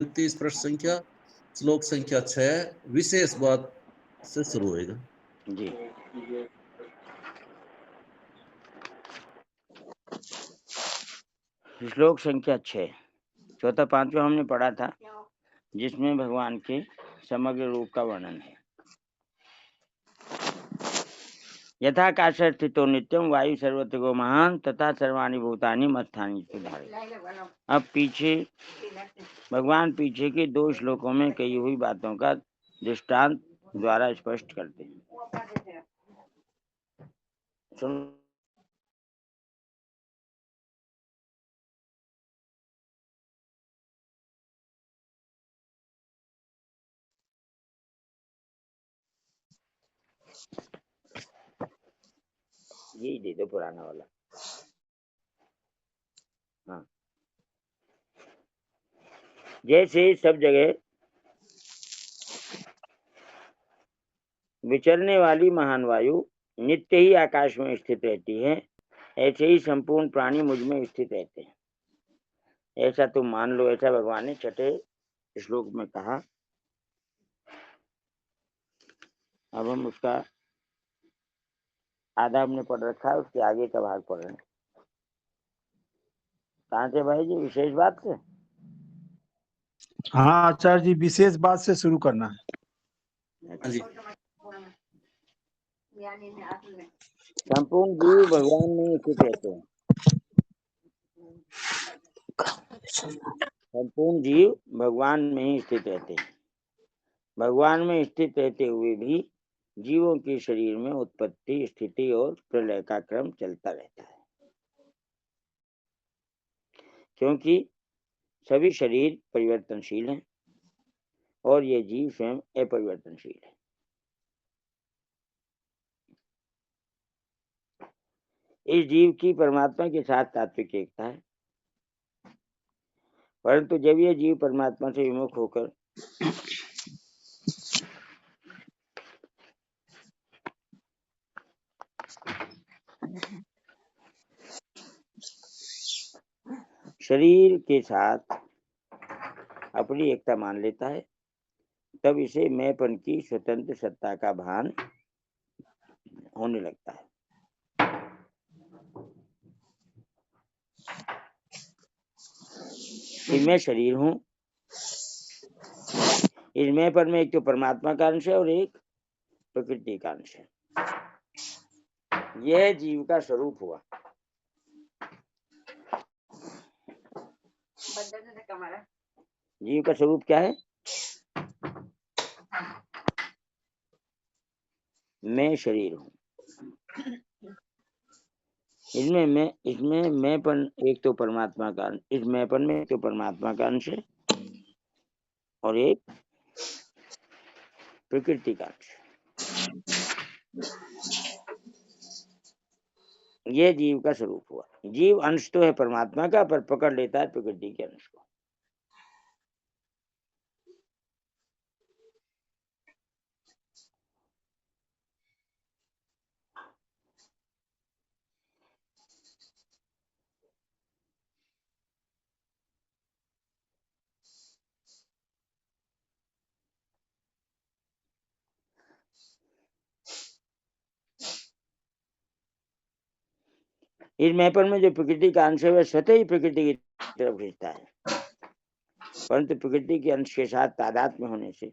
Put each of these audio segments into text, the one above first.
30 प्रश्न संख्या श्लोक संख्या 6 विशेष बात से शुरू होएगा जी। श्लोक संख्या 6 चौथा पांचवा हमने पढ़ा था, जिसमें भगवान के समग्र रूप का वर्णन है। यथाकाश स्थितो नित्यम वायु सर्वत्र गो महान तथा सर्वाणि भूतानि मत्स्थानि सुधारे। अब पीछे भगवान पीछे के 2 श्लोकों में कही हुई बातों का दृष्टांत द्वारा स्पष्ट करते हैं। सुन यही दे दो पुराना वाला। हाँ, जैसे सब जगह विचरने वाली महान वायु नित्य ही आकाश में स्थित रहती है, ऐसे ही संपूर्ण प्राणी मुझ में स्थित रहते हैं। ऐसा तुम मान लो, ऐसा भगवान ने छठे श्लोक में कहा। अब हम उसका आधा हमने पढ़ रखा है, उसके आगे का भाग पढ़ रहे हैं। कहाँ से भाई जी? विशेष बात से। हाँ आचार्य जी, विशेष बात से शुरू करना है। हाँ जी। संपूर्ण जीव भगवान में स्थित रहते हैं। संपूर्ण जीव भगवान में ही स्थित रहते हैं। भगवान में स्थित रहते हुए भी जीवों के शरीर में उत्पत्ति, स्थिति और प्रलय का क्रम चलता रहता है, क्योंकि सभी शरीर परिवर्तनशील हैं और ये जीव स्वयं अपरिवर्तनशील है। इस जीव की परमात्मा के साथ तात्विक एकता है, परंतु जब ये जीव परमात्मा से विमुख होकर शरीर के साथ अपनी एकता मान लेता है, तब इसे मैंपन की स्वतंत्र सत्ता का भान होने लगता है। कि मैं शरीर हूं। इस मैंपन में एक तो परमात्मा का अंश है और एक प्रकृति का अंश है। यह जीव का स्वरूप हुआ। जीव का स्वरूप क्या है? मैं शरीर हूं। इसमें मैंपन एक तो परमात्मा का, इस मैंपन में एक तो परमात्मा का अंश है और एक प्रकृति का अंश। यह जीव का स्वरूप हुआ। जीव अंश तो है परमात्मा का, पर पकड़ लेता है प्रकृति के अंश को। इस मैंपन में जो प्रकृति का अंश है वह स्वतः ही प्रकृति की तरफ खींचता है, परंतु प्रकृति के अंश के साथ तादात्म्य होने से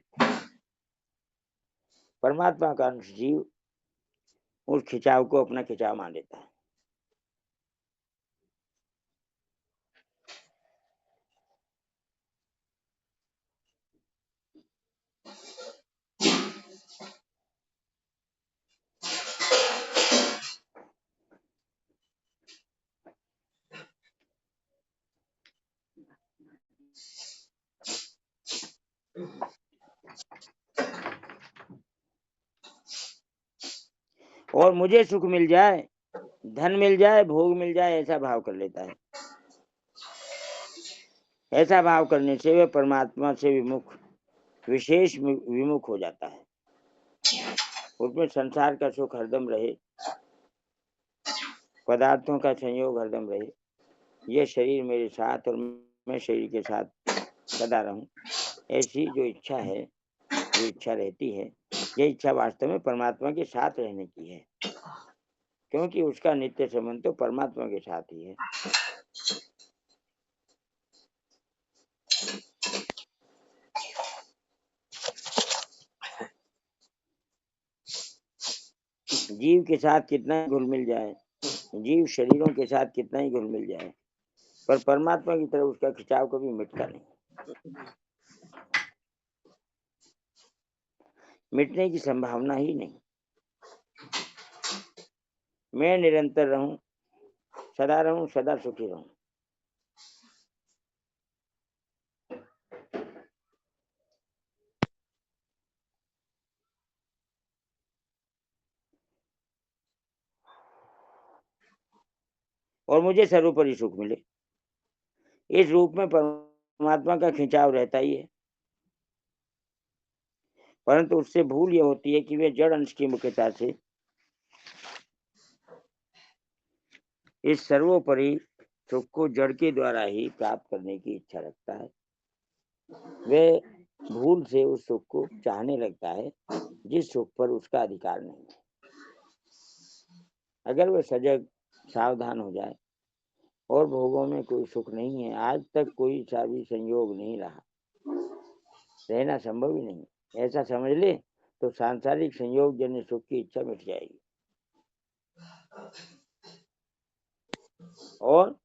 परमात्मा का अंश जीव उस खिंचाव को अपना खिंचाव मान लेता है। और मुझे सुख मिल जाए, धन मिल जाए, भोग मिल जाए, ऐसा भाव कर लेता है। ऐसा भाव करने से वह परमात्मा से विमुख, विशेष विमुख हो जाता है। उसमें संसार का सुख हरदम रहे, पदार्थों का संयोग हरदम रहे, यह शरीर मेरे साथ और मैं शरीर के साथ सदा रहूं, ऐसी जो इच्छा है, जो इच्छा रहती है, ये इच्छा वास्तव में परमात्मा के साथ रहने की है, क्योंकि उसका नित्य संबंध तो परमात्मा के साथ ही है। जीव के साथ कितना ही घुल मिल जाए, जीव शरीरों के साथ कितना ही घुल मिल जाए, पर परमात्मा की तरफ उसका खिंचाव कभी मिटता नहीं, मिटने की संभावना ही नहीं। मैं निरंतर रहूं, सदा सुखी रहूं। और मुझे सर्वोपरि सुख मिले। इस रूप में परमात्मा का खिंचाव रहता ही है, परंतु उससे भूल यह होती है कि वे जड़ अंश की मुख्यता से इस सर्वोपरि सुख को जड़ के द्वारा ही प्राप्त करने की इच्छा रखता है। वे भूल से उस सुख को चाहने लगता है जिस सुख पर उसका अधिकार नहीं है। अगर वह सजग सावधान हो जाए और भोगों में कोई सुख नहीं है, आज तक कोई सा भी संयोग नहीं रहा, रहना संभव ही नहीं, ऐसा समझ ले, तो सांसारिक संयोग जन्य सुख की इच्छा मिट जाएगी। और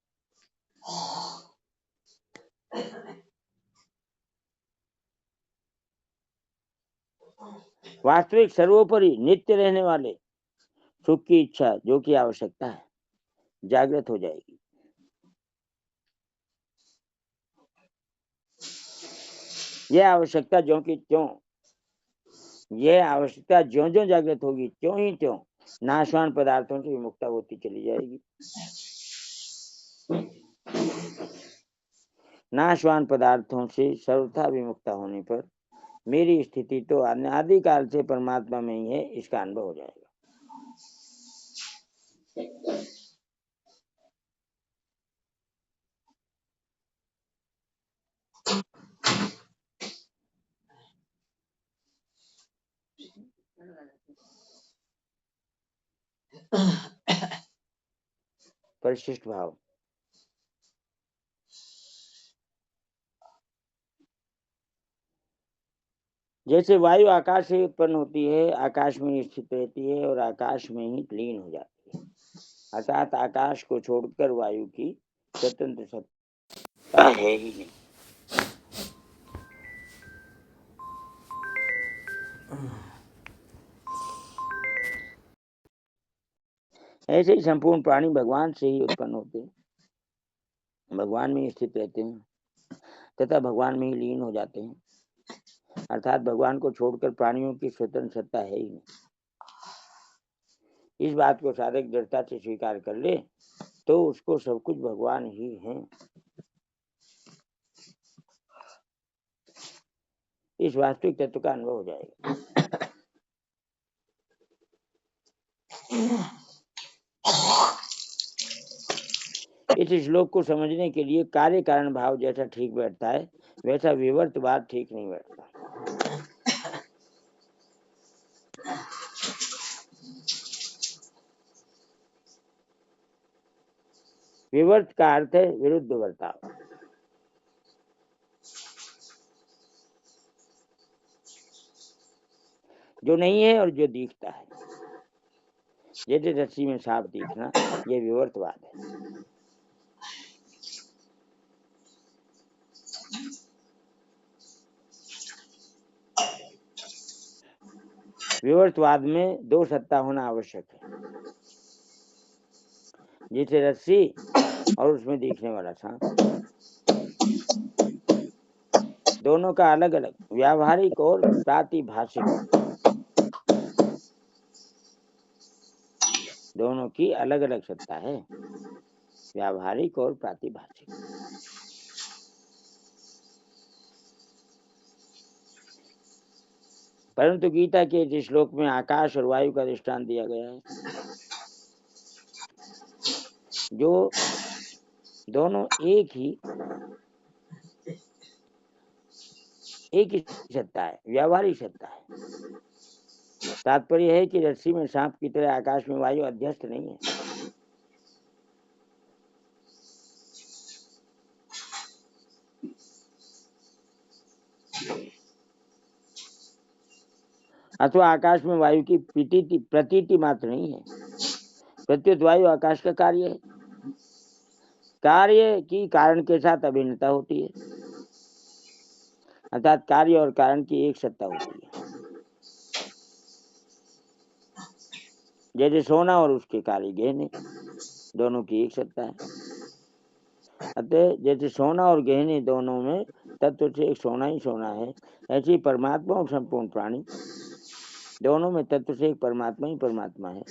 वास्तविक सर्वोपरि नित्य रहने वाले सुख की इच्छा, जो कि आवश्यकता है, जागृत हो जाएगी। यह आवश्यकता ज्यों की त्यों, यह आवश्यकता ज्यों ज्यों जागृत होगी, त्यों ही त्यों नाशवान पदार्थों से विमुक्ता होती चली जाएगी। नाशवान पदार्थों से सर्वथा विमुक्ता होने पर मेरी स्थिति तो अनादिकाल से परमात्मा में ही है, इसका अनुभव हो जाएगा। परिशिष्ट भाव, जैसे वायु आकाश से उत्पन्न होती है, आकाश में स्थित रहती है और आकाश में ही लीन हो जाती है, अर्थात आकाश को छोड़कर वायु की स्वतंत्र सत्ता है ही नहीं। ऐसे ही संपूर्ण प्राणी भगवान से ही उत्पन्न होते हैं, भगवान में स्थित रहते हैं तथा भगवान में ही लीन हो जाते हैं, अर्थात भगवान को छोड़कर प्राणियों की स्वतंत्र सत्ता है ही नहीं। इस बात को साधक दृढ़ता से स्वीकार कर ले तो उसको सब कुछ भगवान ही है। इस वास्तविक तत्व का अनुभव हो जाएगा। इस श्लोक को समझने के लिए कार्य कारण भाव जैसा ठीक बैठता है, वैसा विवर्तवाद ठीक नहीं बैठता। विवर्त का अर्थ है विरुद्ध वर्ताव। जो नहीं है और जो दिखता है, जैसे रस्सी में सांप दिखना, यह विवर्तवाद है। विवर्तवाद में दो सत्ता होना आवश्यक है, जैसे रस्सी और उसमें दिखने वाला सांप, दोनों का अलग अलग व्यावहारिक और प्रातिभाषिक, दोनों की अलग अलग सत्ता है, व्यावहारिक और प्रातिभाषिक। परंतु गीता के इस श्लोक में आकाश और वायु का दृष्टांत दिया गया है, जो दोनों एक ही एक ही सत्ता है, व्यावहारिक सत्ता है। तात्पर्य है कि रस्सी में सांप की तरह आकाश में वायु अध्यस्त नहीं है। अथवा आकाश में वायु की प्रतीति मात्र नहीं है। प्रत्युत वायु आकाश का कार्य है। कार्य की कारण के साथ अभिन्नता होती है, अर्थात कार्य और कारण की एक सत्ता होती है। जैसे सोना और उसके काले गहने, दोनों की एक सत्ता है। अतः जैसे सोना और गहने दोनों में तत्व से एक सोना ही सोना है, ऐसे ही परमात्मा और संपूर्ण प्राणी दोनों में तत्व से एक परमात्मा ही परमात्मा है।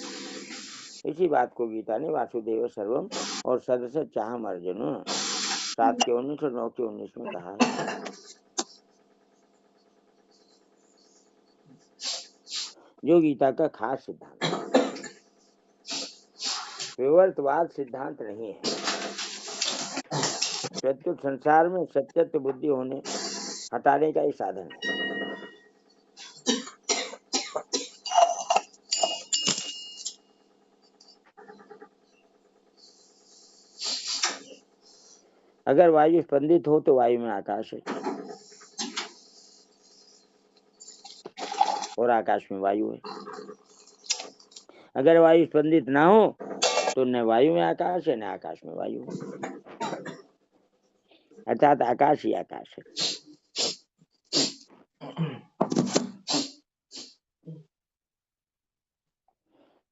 इसी बात को गीता ने वासुदेव सर्वम और सदस्य चाहम अर्जुन 7 के 19 और 9 के 19 में कहा है, जो गीता का खास सिद्धांत है। विवर्तवाद सिद्धांत नहीं है। प्रत्युत संसार में सत्यत्व बुद्धि होने हटाने का ही साधन है। अगर वायु स्पंदित हो तो वायु में आकाश है और आकाश में वायु है। अगर वायु स्पंदित ना हो तो न वायु में आकाश है न आकाश में वायु है, अर्थात आकाश ही आकाश है।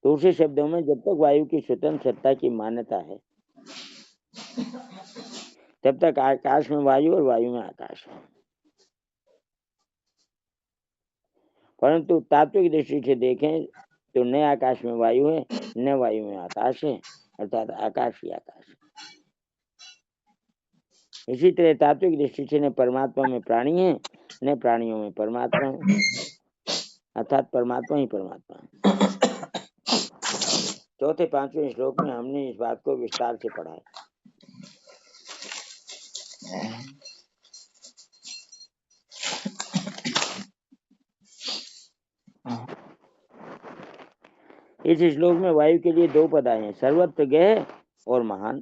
दूसरे शब्दों में, जब तक वायु की स्वतंत्र सत्ता की मान्यता है तब तक आकाश में वायु और वायु में आकाश है। परंतु तात्विक दृष्टि से देखें तो न आकाश में वायु है न वायु में आकाश है, अर्थात आकाश ही आकाश है। इसी तरह तात्विक दृष्टि से न परमात्मा में प्राणी है न प्राणियों में परमात्मा है, अर्थात परमात्मा ही परमात्मा है। चौथे 5वें श्लोक में हमने इस बात को विस्तार से पढ़ा है। इस श्लोक में वायु के लिए 2 पद आए हैं, सर्वत्र गह और महान।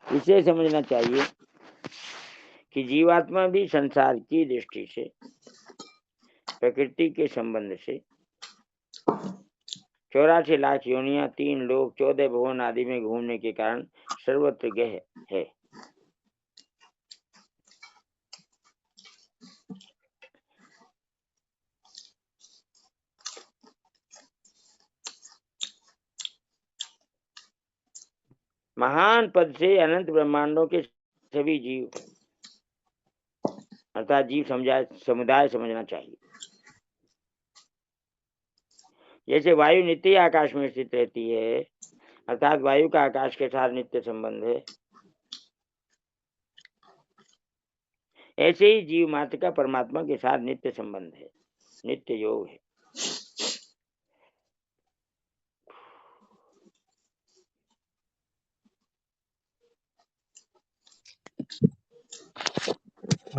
इसे समझना चाहिए कि जीवात्मा भी संसार की दृष्टि से प्रकृति के संबंध से 84 लाख योनियां, 3 लोक, 14 भुवन आदि में घूमने के कारण सर्वत्र गह है। महान पद से अनंत ब्रह्मांडों के सभी जीव अर्थात जीव समुदाय समझना चाहिए। जैसे वायु नित्य आकाश में स्थित रहती है, अर्थात वायु का आकाश के साथ नित्य संबंध है, ऐसे ही जीव मात्र का परमात्मा के साथ नित्य संबंध है, नित्य योग है।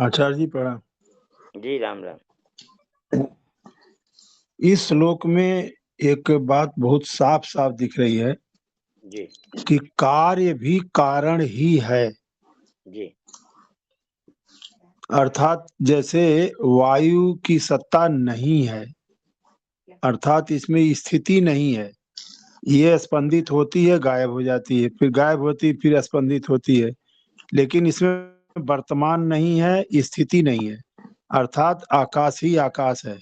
आचार्य जी प्रणाम। जी राम राम। इस श्लोक में एक बात बहुत साफ साफ दिख रही है जी कि कार्य भी कारण ही है। जी अर्थात जैसे वायु की सत्ता नहीं है, अर्थात इसमें स्थिति नहीं है, ये स्पंदित होती है गायब हो जाती है, फिर गायब होती है फिर स्पंदित होती है, लेकिन इसमें वर्तमान नहीं है, स्थिति नहीं है, अर्थात आकाश ही आकाश है।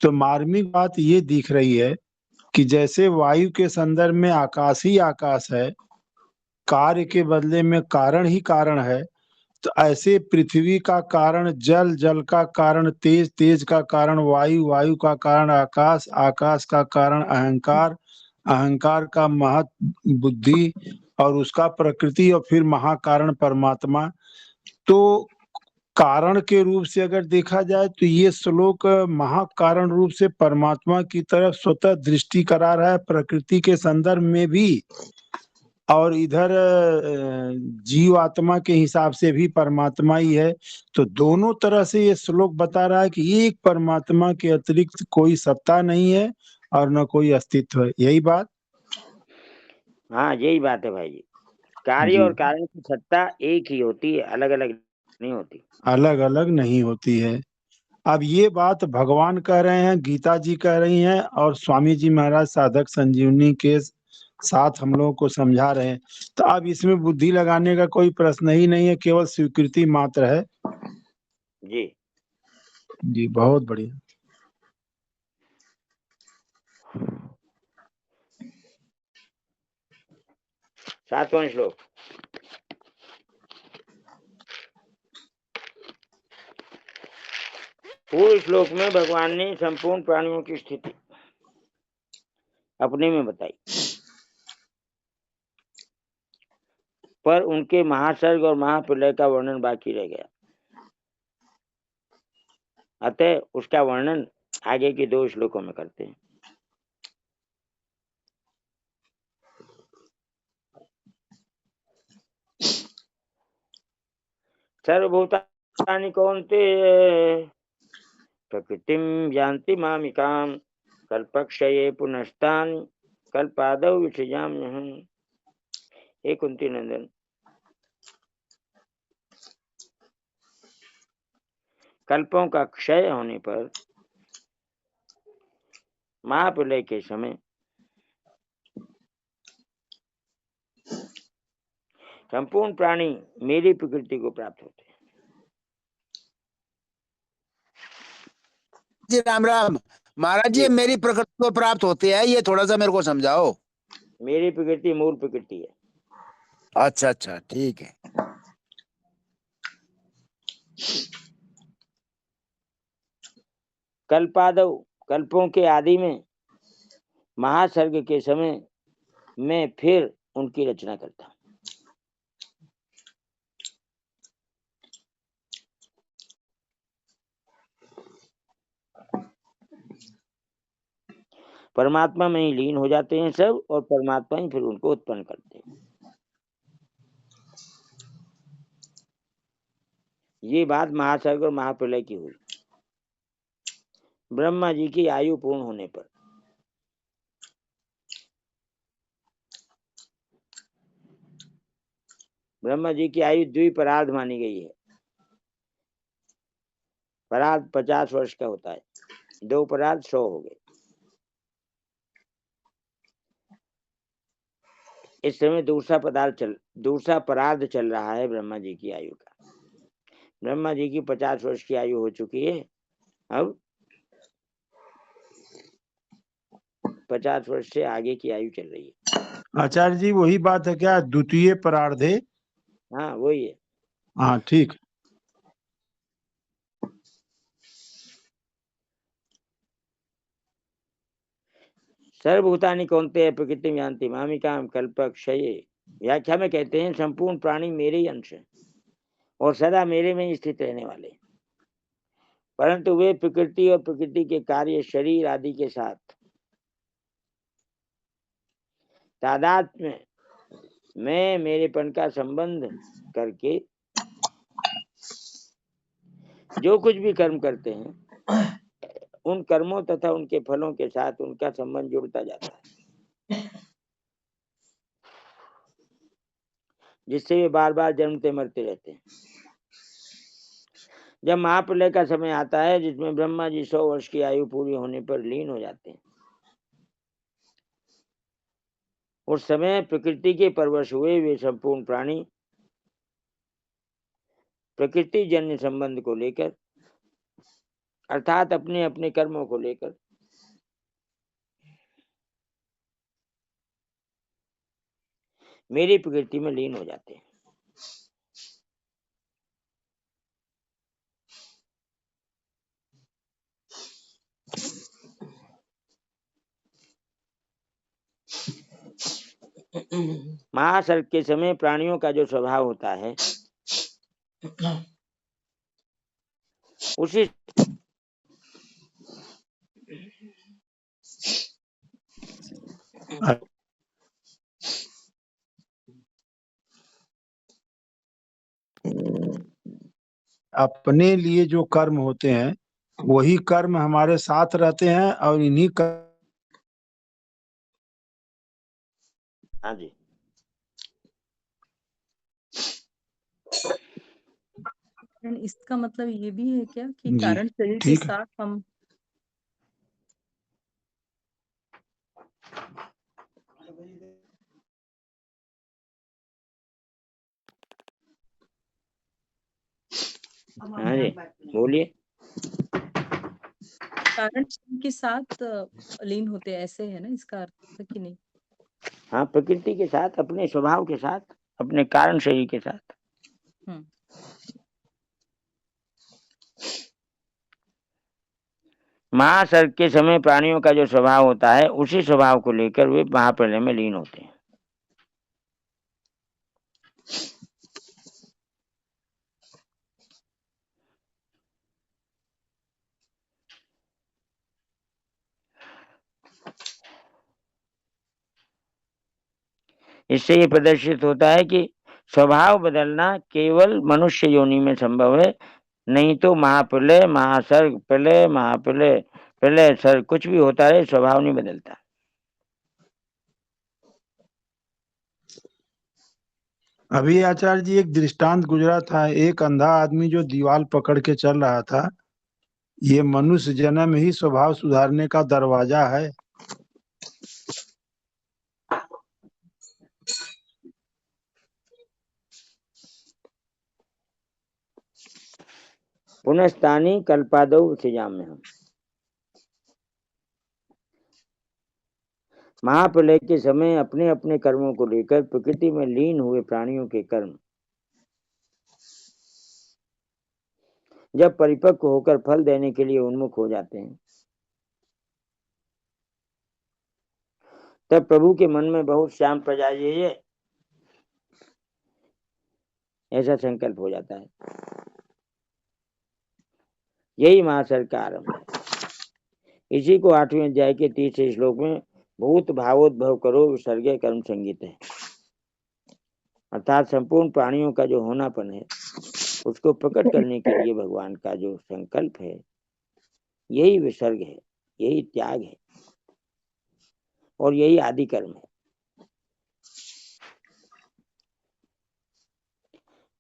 तो मार्मिक बात ये दिख रही है कि जैसे वायु के संदर्भ में आकाश ही आकाश है, कार्य के बदले में कारण ही कारण है, तो ऐसे पृथ्वी का कारण जल, जल का कारण तेज, तेज का कारण वायु, वायु का कारण आकाश, आकाश का कारण अहंकार, अहंकार का महत बुद्धि और उसका प्रकृति और फिर महाकारण परमात्मा। तो कारण के रूप से अगर देखा जाए तो ये श्लोक महाकारण रूप से परमात्मा की तरफ स्वतः दृष्टि करा रहा है, प्रकृति के संदर्भ में भी और इधर जीव आत्मा के हिसाब से भी परमात्मा ही है। तो दोनों तरह से ये श्लोक बता रहा है कि एक परमात्मा के अतिरिक्त कोई सत्ता नहीं है और न कोई अस्तित्व है। यही बात। हाँ, यही बात है भाई जी। कार्य जी, और कारण की सत्ता एक ही होती है, अलग अलग नहीं होती। अलग अलग नहीं होती है। अब ये बात भगवान कह रहे हैं, गीता जी कह रही हैं, और स्वामी जी महाराज साधक संजीवनी के साथ हम लोगों को समझा रहे हैं। तो अब इसमें बुद्धि लगाने का कोई प्रश्न ही नहीं है, केवल स्वीकृति मात्र है। जी। जी, बहुत बढ़िया। 7वां श्लोक। पूर्व श्लोक में भगवान ने संपूर्ण प्राणियों की स्थिति अपने में बताई, पर उनके महासर्ग और महाप्रलय का वर्णन बाकी रह गया। अतः उसका वर्णन आगे के 2 श्लोकों में करते हैं। सर्वभूतानि कौन्तेय प्रकृतिं यान्ति मामिकाम् कल्पक्षये पुनस्तानि कल्पादौ विसृजाम्यहम्। हे कुंती नंदन, कल्पों का क्षय होने पर महाप्रलय के समय संपूर्ण प्राणी मेरी प्रकृति को प्राप्त होते हैं। जी राम राम। महाराज जी, मेरी प्रकृति को प्राप्त होते हैं, ये थोड़ा सा मेरे को समझाओ। मेरी प्रकृति मूल प्रकृति है। अच्छा अच्छा, ठीक है। कल्पादौ, कल्पों के आदि में, महासर्ग के समय मैं फिर उनकी रचना करता हूं। परमात्मा में ही लीन हो जाते हैं सब, और परमात्मा ही फिर उनको उत्पन्न करते हैं। ये बात महासर्ग और महाप्रलय की हुई। ब्रह्मा जी की आयु पूर्ण होने पर ब्रह्मा जी की आयु द्विपरार्ध मानी गई है। परार्ध 50 वर्ष का होता है, 2 परार्ध 100 हो गए। इस समय दूसरा परार्ध चल रहा है ब्रह्मा जी की आयु का। ब्रह्मा जी की 50 वर्ष की आयु हो चुकी है, अब 50 वर्ष से आगे की आयु चल रही है। आचार्य जी, वही बात है क्या? द्वितीय परार्धे। हाँ, वही है। हाँ, ठीक। सर्वभूतानि कौन्तेय प्रकृतिं यान्ति मामिकाम् कल्पक्षये। व्याख्या में कहते हैं संपूर्ण प्राणी मेरे ही अंश हैं और सदा मेरे में ही स्थित रहने वाले, परंतु वे प्रकृति और प्रकृति के कार्य शरीर आदि के साथ तादात्म्य में मेरेपन का संबंध करके जो कुछ भी कर्म करते हैं, उन कर्मों तथा उनके फलों के साथ उनका संबंध जुड़ता जाता है, जिससे वे बार बार जन्मते मरते रहते हैं। जब महाप्रलय का समय आता है, जिसमें ब्रह्मा जी 100 वर्ष की आयु पूरी होने पर लीन हो जाते हैं, उस समय प्रकृति के परवश हुए वे संपूर्ण प्राणी प्रकृति जन्य संबंध को लेकर, अर्थात अपने अपने कर्मों को लेकर मेरी प्रकृति में लीन हो जाते हैं। महासर्ग के समय प्राणियों का जो स्वभाव होता है, उसी अपने लिए जो कर्म होते हैं वही कर्म हमारे साथ रहते हैं और इन्हीं हाँ जी। इसका मतलब ये भी है क्या कि जी कारण शरीर के ठीक है। साथ हम हाँ जी, बोलिए। कारण शरीर के साथ लीन होते हैं, ऐसे है ना इसका अर्थ कि नहीं? हाँ, प्रकृति के साथ, अपने स्वभाव के साथ, अपने कारण शरीर के साथ। महासर्ग के समय प्राणियों का जो स्वभाव होता है उसी स्वभाव को लेकर वे महाप्रलय में लीन होते हैं। इससे ये प्रदर्शित होता है कि स्वभाव बदलना केवल मनुष्य योनि में संभव है, नहीं तो महाप्रलय, महासर्ग, प्रलय, महाप्रलय, प्रलय, सर्ग कुछ भी होता रहे, स्वभाव नहीं बदलता। अभी आचार्य जी एक दृष्टांत गुजरा था, एक अंधा आदमी जो दीवार पकड़ के चल रहा था। ये मनुष्य जन्म ही स्वभाव सुधारने का दरवाजा है। पुनस्तानी कल्पादौ सिजाम्य हम। महाप्रलय के समय अपने अपने कर्मों को लेकर प्रकृति में लीन हुए प्राणियों के कर्म जब परिपक्व होकर फल देने के लिए उन्मुख हो जाते हैं, तब प्रभु के मन में बहुत श्याम प्रजा ये ऐसा संकल्प हो जाता है। यही महासर्ग का आरंभ है। इसी को 8वें अध्याय के 30 श्लोक में भूत भावोद्भव करो विसर्ग कर्म संगीत है। अर्थात संपूर्ण प्राणियों का जो होनापन है उसको प्रकट करने के लिए भगवान का जो संकल्प है, यही विसर्ग है, यही त्याग है और यही आदि कर्म है।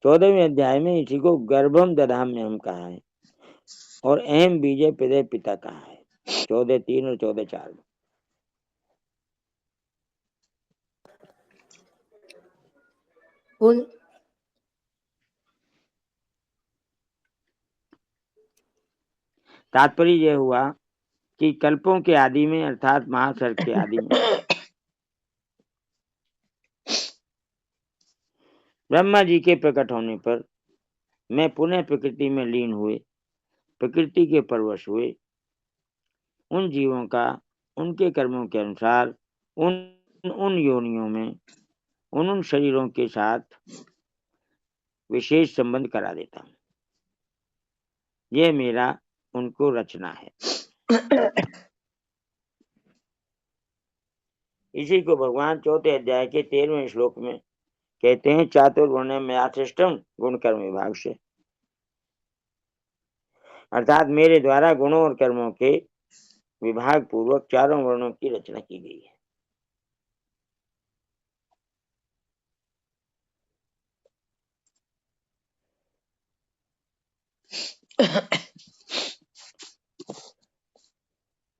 14वें अध्याय में इसी को गर्भम दधाम्य हम कहा है और अहम बीजे पिदे पिता कहा है, 14:3 और 14:4 में। तात्पर्य यह हुआ कि कल्पों के आदि में अर्थात महासर्ग के आदि में ब्रह्मा जी के प्रकट होने पर मैं पुनः प्रकृति में लीन हुए, प्रकृति के परवश हुए उन जीवों का उनके कर्मों के अनुसार उन योनियों में उन शरीरों के साथ विशेष संबंध करा देता हूं। यह मेरा उनको रचना है। इसी को भगवान 4थे अध्याय के 13वें श्लोक में कहते हैं, चातुर्वर्ण्यम मयाशिष्टम गुण कर्म विभाग से। अर्थात मेरे द्वारा गुणों और कर्मों के विभाग पूर्वक चारों वर्णों की रचना की गई है।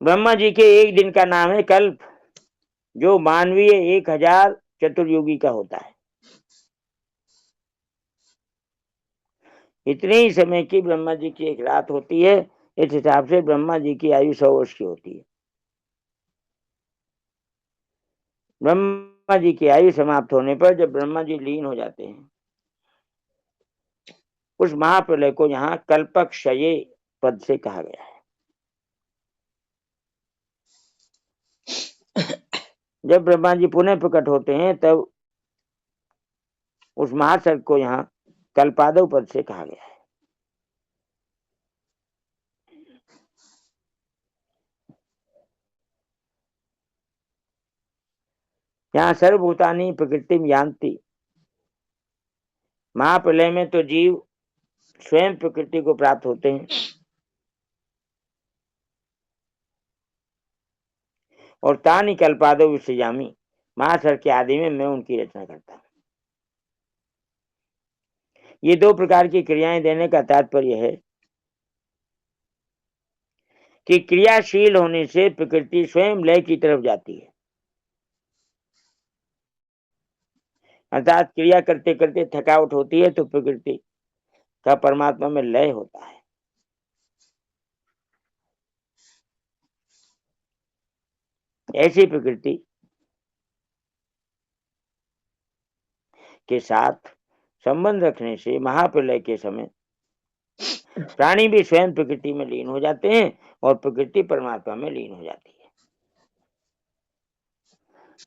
ब्रह्मा जी के एक दिन का नाम है कल्प, जो मानवीय 1000 चतुर्युगी का होता है। इतने ही समय की ब्रह्मा जी की एक रात होती है। इस हिसाब से ब्रह्मा जी की आयु 100 वर्ष की होती है। ब्रह्मा जी की आयु समाप्त होने पर जब ब्रह्मा जी लीन हो जाते हैं, उस महाप्रलय को यहाँ कल्पक्षये पद से कहा गया है। जब ब्रह्मा जी पुनः प्रकट होते हैं तब उस महासर्ग को यहाँ कल्पादव पद से कहा गया है। यहाँ सर्वभूतानि प्रकृति यान्ति। महाप्रलय में तो जीव स्वयं प्रकृति को प्राप्त होते हैं और तानि कल्पादो विसृजामि, महासर के आदि में मैं उनकी रचना करता हूं। ये दो प्रकार की क्रियाएं देने का तात्पर्य है कि क्रियाशील होने से प्रकृति स्वयं लय की तरफ जाती है, अर्थात क्रिया करते करते थकावट होती है तो प्रकृति का परमात्मा में लय होता है। ऐसी प्रकृति के साथ संबंध रखने से महाप्रलय के समय प्राणी भी स्वयं प्रकृति में लीन हो जाते हैं और प्रकृति परमात्मा में लीन हो जाती है।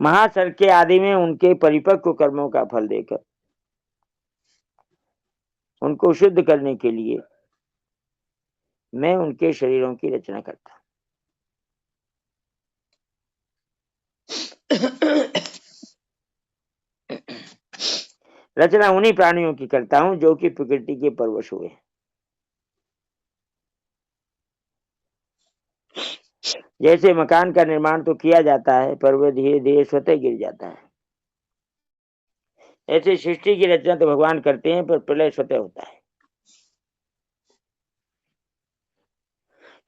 महासर के आदि में उनके परिपक्व कर्मों का फल देकर उनको शुद्ध करने के लिए मैं उनके शरीरों की रचना करता हूं। रचना उन्हीं प्राणियों की करता हूं जो कि प्रकृति के परवश हुए हैं। जैसे मकान का निर्माण तो किया जाता है पर वह धीरे धीरे स्वतः गिर जाता है, ऐसे सृष्टि की रचना तो भगवान करते हैं पर प्रलय स्वतः होता है।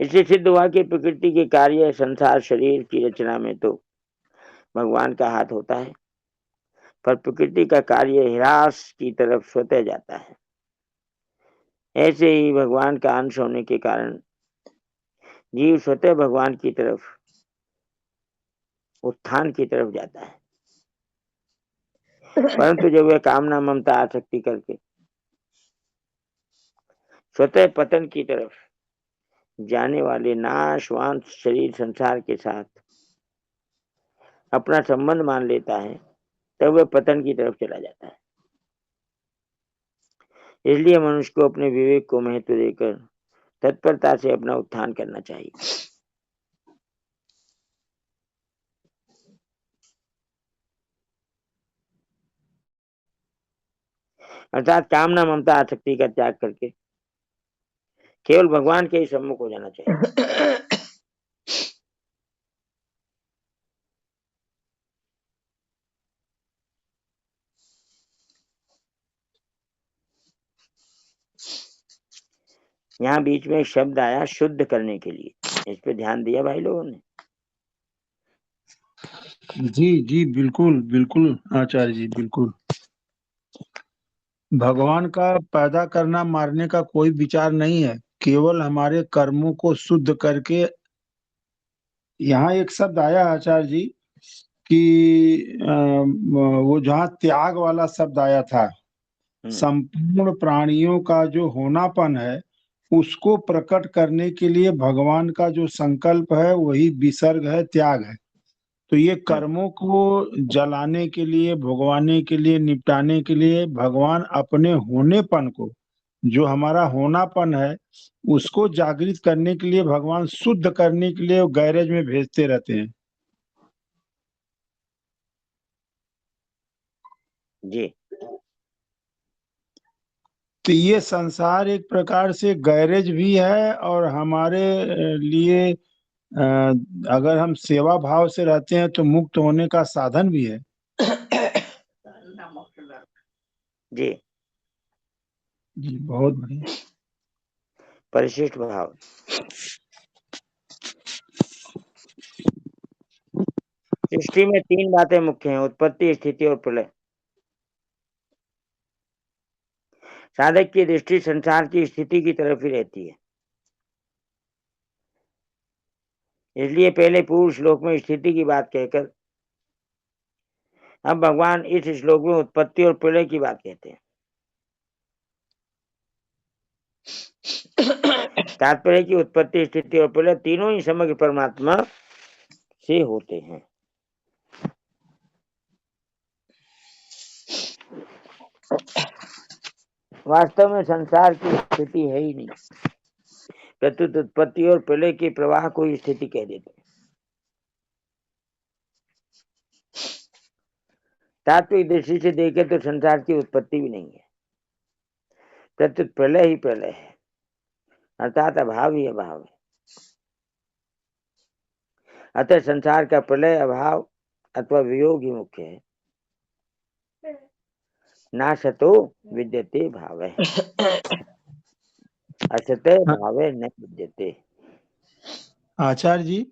इसलिए सिद्ध हुआ कि प्रकृति के कार्य संसार शरीर की रचना में तो भगवान का हाथ होता है, पर प्रकृति का कार्य ह्रास की तरफ स्वतः जाता है। ऐसे ही भगवान का अंश होने के कारण जीव स्वतः भगवान की तरफ उत्थान की तरफ जाता है, परंतु जब वह कामना ममता आसक्ति करके स्वतः पतन की तरफ जाने वाले नाशवान शरीर संसार के साथ अपना संबंध मान लेता है तब वह पतन की तरफ चला जाता है। इसलिए मनुष्य को अपने विवेक को महत्व देकर तत्परता से अपना उत्थान करना चाहिए। अर्थात कामना ममता आसक्ति का त्याग करके केवल भगवान के ही सम्मुख हो जाना चाहिए। यहाँ बीच में शब्द आया शुद्ध करने के लिए, इस पे ध्यान दिया भाई लोगों ने? जी जी बिल्कुल बिल्कुल आचार्य जी बिल्कुल। भगवान का पैदा करना मारने का कोई विचार नहीं है, केवल हमारे कर्मों को शुद्ध करके। यहाँ एक शब्द आया आचार्य जी कि वो जहाँ त्याग वाला शब्द आया था, संपूर्ण प्राणियों का जो होनापन है उसको प्रकट करने के लिए भगवान का जो संकल्प है वही विसर्ग है, त्याग है। तो ये कर्मों को जलाने के लिए, भोगवाने के लिए, निपटाने के लिए भगवान अपने होनेपन को, जो हमारा होनापन है उसको जागृत करने के लिए, भगवान शुद्ध करने के लिए गैरेज में भेजते रहते हैं। जी। तो ये संसार एक प्रकार से गैरेज भी है और हमारे लिए अगर हम सेवा भाव से रहते हैं तो मुक्त होने का साधन भी है। जी जी बहुत बढ़िया। परिशिष्ट भाव। सृष्टि में तीन बातें मुख्य हैं, उत्पत्ति, स्थिति और प्रलय। साधक की दृष्टि संसार की स्थिति की तरफ ही रहती है, इसलिए पहले पूर्व श्लोक में स्थिति की बात कहकर अब भगवान इस श्लोक में उत्पत्ति और प्रलय की बात कहते हैं। तात्पर्य की उत्पत्ति, स्थिति और प्रलय तीनों ही समग्र परमात्मा से होते हैं। वास्तव में संसार की स्थिति है ही नहीं, प्रत्युत उत्पत्ति और प्रलय के प्रवाह को ही स्थिति कह देते हैं। तात्विक दृष्टि से देखें तो संसार की उत्पत्ति भी नहीं है, प्रत्युत प्रलय ही प्रलय है, अर्थात अभाव ही अभाव है। अतः संसार का प्रलय अभाव अथवा वियोग ही मुख्य है। नाशतो विद्यते भावे, असते भावे न विद्यते। आचार्य जी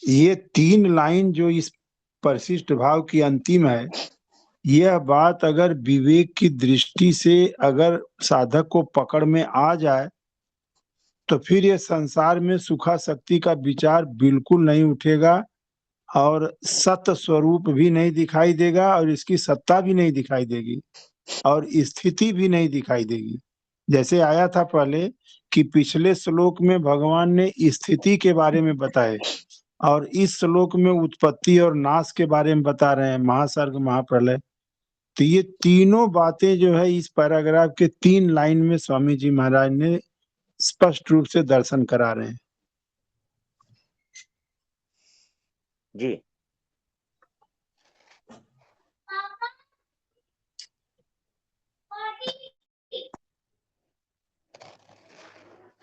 ये 3 लाइन जो इस परिशिष्ट भाव की अंतिम है, यह बात अगर विवेक की दृष्टि से अगर साधक को पकड़ में आ जाए तो फिर ये संसार में सुखासक्ति का विचार बिल्कुल नहीं उठेगा और सत स्वरूप भी नहीं दिखाई देगा और इसकी सत्ता भी नहीं दिखाई देगी और स्थिति भी नहीं दिखाई देगी। जैसे आया था पहले कि पिछले श्लोक में भगवान ने स्थिति के बारे में बताए और इस श्लोक में उत्पत्ति और नाश के बारे में बता रहे हैं, महासर्ग महाप्रलय। तो ये तीनों बातें जो है इस पैराग्राफ के 3 लाइन में स्वामी जी महाराज ने स्पष्ट रूप से दर्शन करा रहे हैं। जी।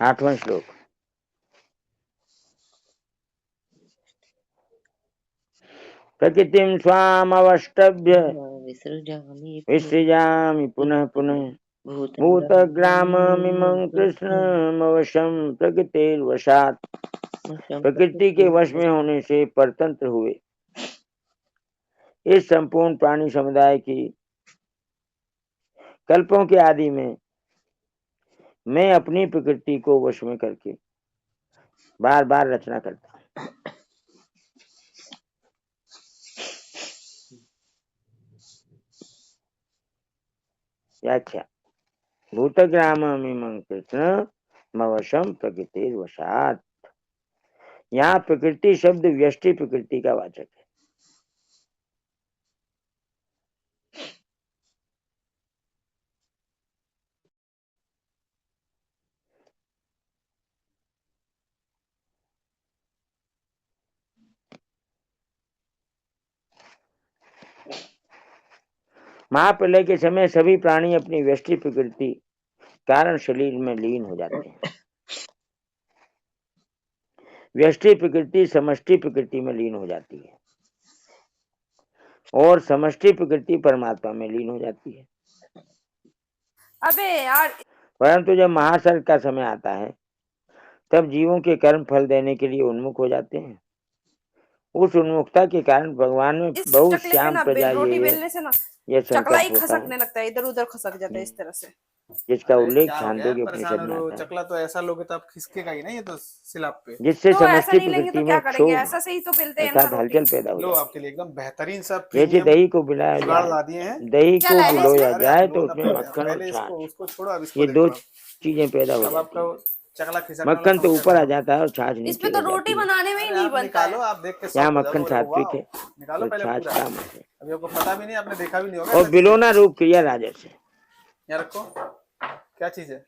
आठवां श्लोक। प्रकृतिं स्वामवष्टभ्य विसृजामि पुनः पुनः भूतग्राममिमं कृष्णमवशं प्रकृतिर्वशात्। प्रकृति के वश में होने से परतंत्र हुए इस संपूर्ण प्राणी समुदाय की कल्पों के आदि में मैं अपनी प्रकृति को वश में करके बार बार रचना करता हूँ। व्याख्या। भूतग्राममिमं कृष्णमवशं प्रकृतिर्वशात्। यहाँ प्रकृति शब्द व्यष्टि प्रकृति का वाचक है। महाप्रलय के समय सभी प्राणी अपनी व्यष्टि प्रकृति कारण शरीर में लीन हो जाते हैं। व्यष्टि प्रकृति समष्टि प्रकृति में लीन हो जाती है और समष्टि प्रकृति परमात्मा में लीन हो जाती है। अबे यार, परंतु जब महासर्ग का समय आता है तब जीवों के कर्म फल देने के लिए उन्मुख हो जाते हैं। उस उन्मुखता के कारण भगवान में इस बहुत चकले पे श्याम ना प्रजा रोटी ये बेलने से ना यह चकला ही संकल्प होता खसकने है, लगता है, इधर उधर खसक जाता है इस तरह से। जिसका अरे उल्लेख क्या हो गया, छांदोग्य परेशान उपनिषद में हो? आता है, चकला तो ऐसा लोगे तो आप खिसकेगा ही ना, ये तो सिलाब पे। जिससे तो ऐसा समष्टि नहीं लेंगे प्रकृति तो में क्या करेंगे? क्षोभ ऐसा से ही तो बेलते हैं ना अर्थात रोटी। हलचल पैदा हो लो जाती आपके लिए एकदम बेहतरीन सा है। जैसे प्रीमियम दही को बिलाया जुगाड़ जाए, ला दिए हैं। दही क्या को लाए हैं भिगोया इसमें? अरे जाए आप तो लो ना, उसमें मक्खन और पहले इसको छाछ, उसको छोड़ो, अब इसको ये देखो दो आप। चीजें पैदा हो अब जाती आपका हैं। वो चकला खिसकना मक्खन तो समझ ऊपर आ गया। जाता है और छाछ इस नीचे पे तो रह रोटी जाती है। बनाने में ही अरे नहीं आप बनता निकालो, है। आप देख के यहाँ शौक हो मक्खन जाओगे, बोलोगे सात्विक है, वाह। निकालो तो पहले छाछ पूरा। तामस है अभी आपको पता भी नहीं, आपने देखा भी नहीं होगा और ऐसा चीज़ है। बिलोना रूप क्रिया राजस है। यहाँ रखो, क्या चीज है?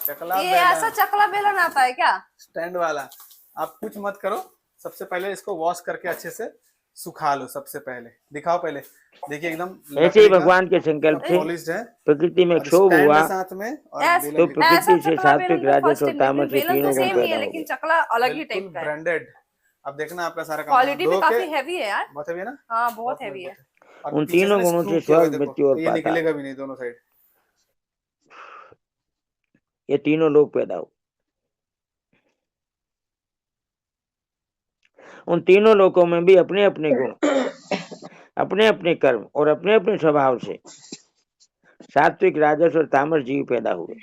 चकला ये बेलन, ऐसा चकला बेलन आता है क्या? स्टैंड वाला। आप कुछ मत करो, सबसे पहले इसको वॉश करके अच्छे से सुखा लो। सबसे पहले दिखाओ, पहले देखिए एकदम ऐसे ही लकड़ी का भगवान के संकल्प से पॉलिश्ड है प्रकृति में और क्षोभ स्टैंड हुआ है साथ में और ऐसा तो बेलन भी। प्रकृति ऐसा से चकला सात्विक बेलन तो राजस फर्स्ट और टाइम देख रही तामस हूँ। ये बेलन तो तीनों गुण सेम ही पैदा है हो लेकिन गए। चकला अलग ही बिल्कुल टाइप का है। ब्रांडेड। अब देखना आपका सारा काम क्वालिटी भी धो काफी के, हैवी है यार। बहुत हैवी है ना, हाँ बहुत हैवी है। और उन पीछे से तीनों ना गुणों स्क्रू से किया हुआ है, स्वर्ग देखो मृत्यु और ये पाताल निकलेगा भी नहीं दोनों साइड। ये तीनों लोग पैदा हो। उन तीनों लोकों में भी अपने अपने गुण, अपने अपने कर्म और अपने अपने स्वभाव से सात्विक राजस और तामस जीव पैदा हुए।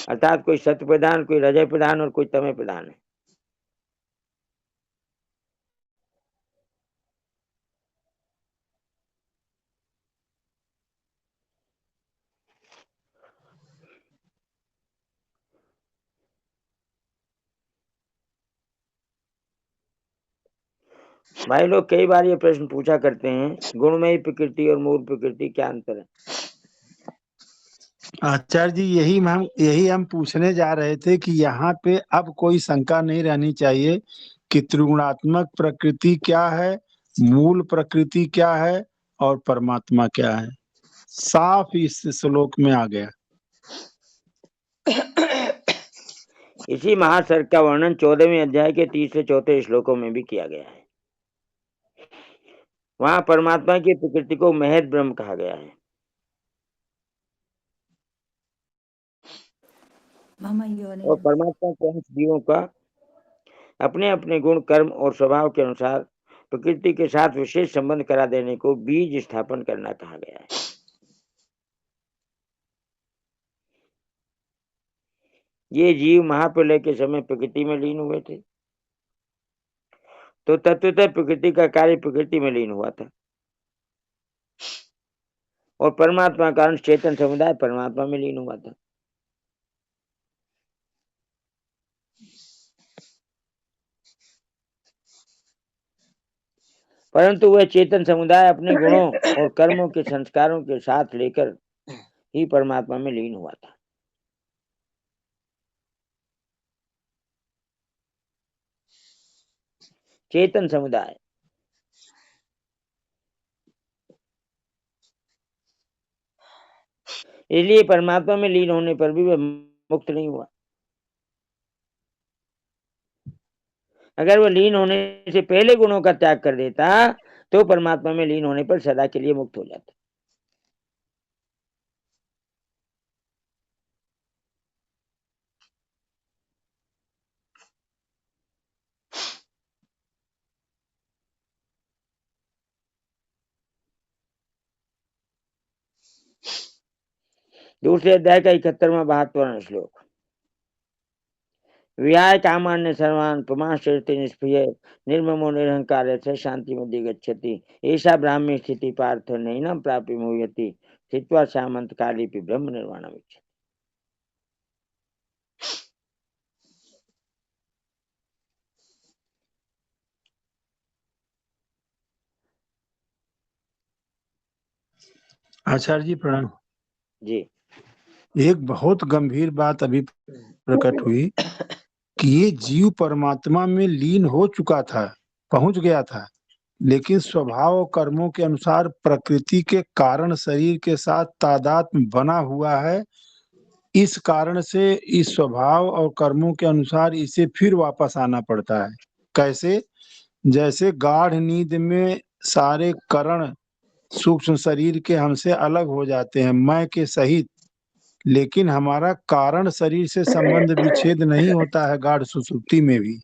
अर्थात कोई सत्य प्रधान, कोई रजय प्रधान और कोई तमय प्रधान है। भाई लोग कई बार ये प्रश्न पूछा करते हैं, गुणमयी प्रकृति और मूल प्रकृति क्या अंतर है? आचार्य जी यही हम पूछने जा रहे थे कि यहाँ पे अब कोई शंका नहीं रहनी चाहिए कि त्रिगुणात्मक प्रकृति क्या है, मूल प्रकृति क्या है और परमात्मा क्या है। साफ इस श्लोक में आ गया। इसी महासर्ग का वर्णन 14वें अध्याय के 3 से 4 श्लोकों में भी किया गया है। वहां परमात्मा की प्रकृति को महद ब्रह्म कहा गया है। और परमात्मा के अंश जीवों का अपने अपने गुण, कर्म और स्वभाव के अनुसार प्रकृति के साथ विशेष संबंध करा देने को बीज स्थापन करना कहा गया है। ये जीव महाप्रलय के समय प्रकृति में लीन हुए थे, तो तत्वतः प्रकृति का कार्य प्रकृति में लीन हुआ था और परमात्मा का अंश चेतन समुदाय परमात्मा में लीन हुआ था। परंतु वह चेतन समुदाय अपने गुणों और कर्मों के संस्कारों के साथ लेकर ही परमात्मा में लीन हुआ था। चेतन समुदाय इसलिए परमात्मा में लीन होने पर भी वह मुक्त नहीं हुआ। अगर वह लीन होने से पहले गुणों का त्याग कर देता तो परमात्मा में लीन होने पर सदा के लिए मुक्त हो जाता। दूसरे अध्याय का 71वां 72वां श्लोक। विहाय कामान्य सर्वान् पुमांश्चरति निष्क्रिय निर्ममो निरहंकार च शांति मध्ये गच्छति ऐसा ब्राह्मी स्थिति पार्थ नैनं प्राप्य मुह्यति स्थित्वा सामंत कालेपि ब्रह्म निर्वाणम् इच्छति। आचार्य जी प्रणाम जी। एक बहुत गंभीर बात अभी प्रकट हुई कि ये जीव परमात्मा में लीन हो चुका था, पहुंच गया था, लेकिन स्वभाव और कर्मों के अनुसार प्रकृति के कारण शरीर के साथ तादात्म्य बना हुआ है। इस कारण से इस स्वभाव और कर्मों के अनुसार इसे फिर वापस आना पड़ता है। कैसे? जैसे गाढ़ नींद में सारे करण सूक्ष्म शरीर के हमसे अलग हो जाते हैं, मैं के सहित, लेकिन हमारा कारण शरीर से संबंध विच्छेद नहीं होता है गाढ़ सुषुप्ति में भी,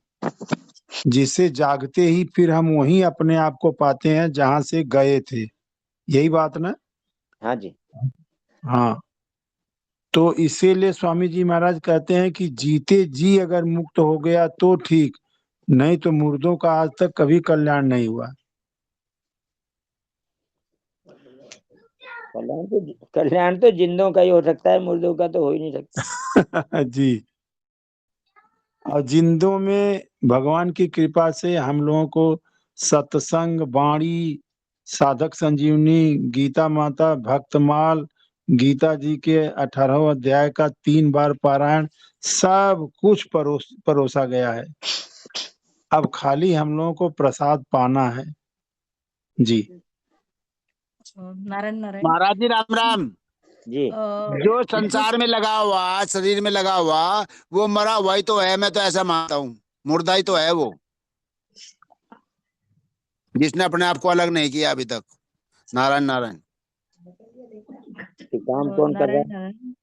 जिससे जागते ही फिर हम वहीं अपने आप को पाते हैं जहां से गए थे। यही बात ना? हाँ जी। हाँ, तो इसीलिए स्वामी जी महाराज कहते हैं कि जीते जी अगर मुक्त हो गया तो ठीक, नहीं तो मुर्दों का आज तक कभी कल्याण नहीं हुआ। कल्याण तो जिंदों का ही हो सकता है, मुर्दों का तो हो ही नहीं सकता। जी। और जिंदों में भगवान की कृपा से हम लोगों को सत्संग, वाणी, साधक संजीवनी, गीता माता, भक्तमाल, गीता जी के 18वें अध्याय का 3 बार पारायण, सब कुछ परोसा गया है। अब खाली हम लोगों को प्रसाद पाना है। जी नारायण नारायण महाराज जी राम राम। जी। जो संसार में लगा हुआ, शरीर में लगा हुआ, वो मरा हुआ ही तो है। मैं तो ऐसा मानता हूँ, मुर्दा ही तो है वो, जिसने अपने आप को अलग नहीं किया अभी तक। नारायण नारायण। तो काम कौन कर रहा है? नारायण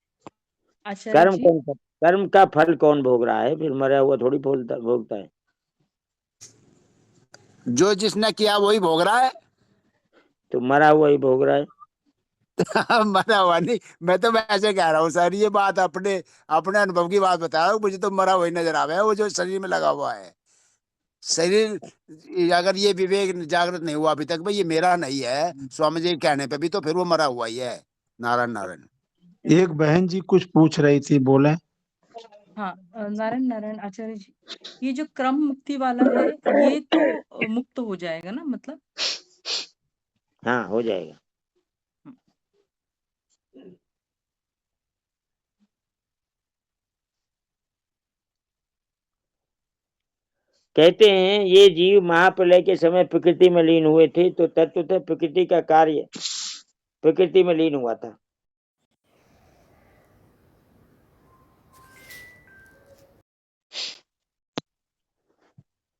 आचार्य कर्म जी, कौन कर, कर्म का फल कौन भोग रहा है? फिर मरा हुआ थोड़ी भोगता है। जो जिसने किया वही भोग रहा है। तो मरा हुआ ही भोग रहा है। मरा हुआ नहीं, मैं तो ऐसे कह रहा हूँ सर, ये बात अपने अपने अनुभव की बात बता रहा हूँ। मुझे तो मरा वही नजर आ रहा है, वो जो शरीर में लगा हुआ है। शरीर अगर ये विवेक जागृत नहीं हुआ अभी तक भाई ये मेरा नहीं है स्वामी जी के कहने पे भी, तो फिर वो मरा हुआ ही है। नारायण नारायण। एक बहन जी कुछ पूछ रही थी, बोले। हाँ नारायण नारायण आचार्य जी, ये जो क्रम मुक्ति वाला है ये तो मुक्त हो जाएगा ना, मतलब? हाँ, हो जाएगा। कहते हैं ये जीव महाप्रलय के समय प्रकृति में लीन हुए थे, तो तत्वतः प्रकृति का कार्य प्रकृति में लीन हुआ था।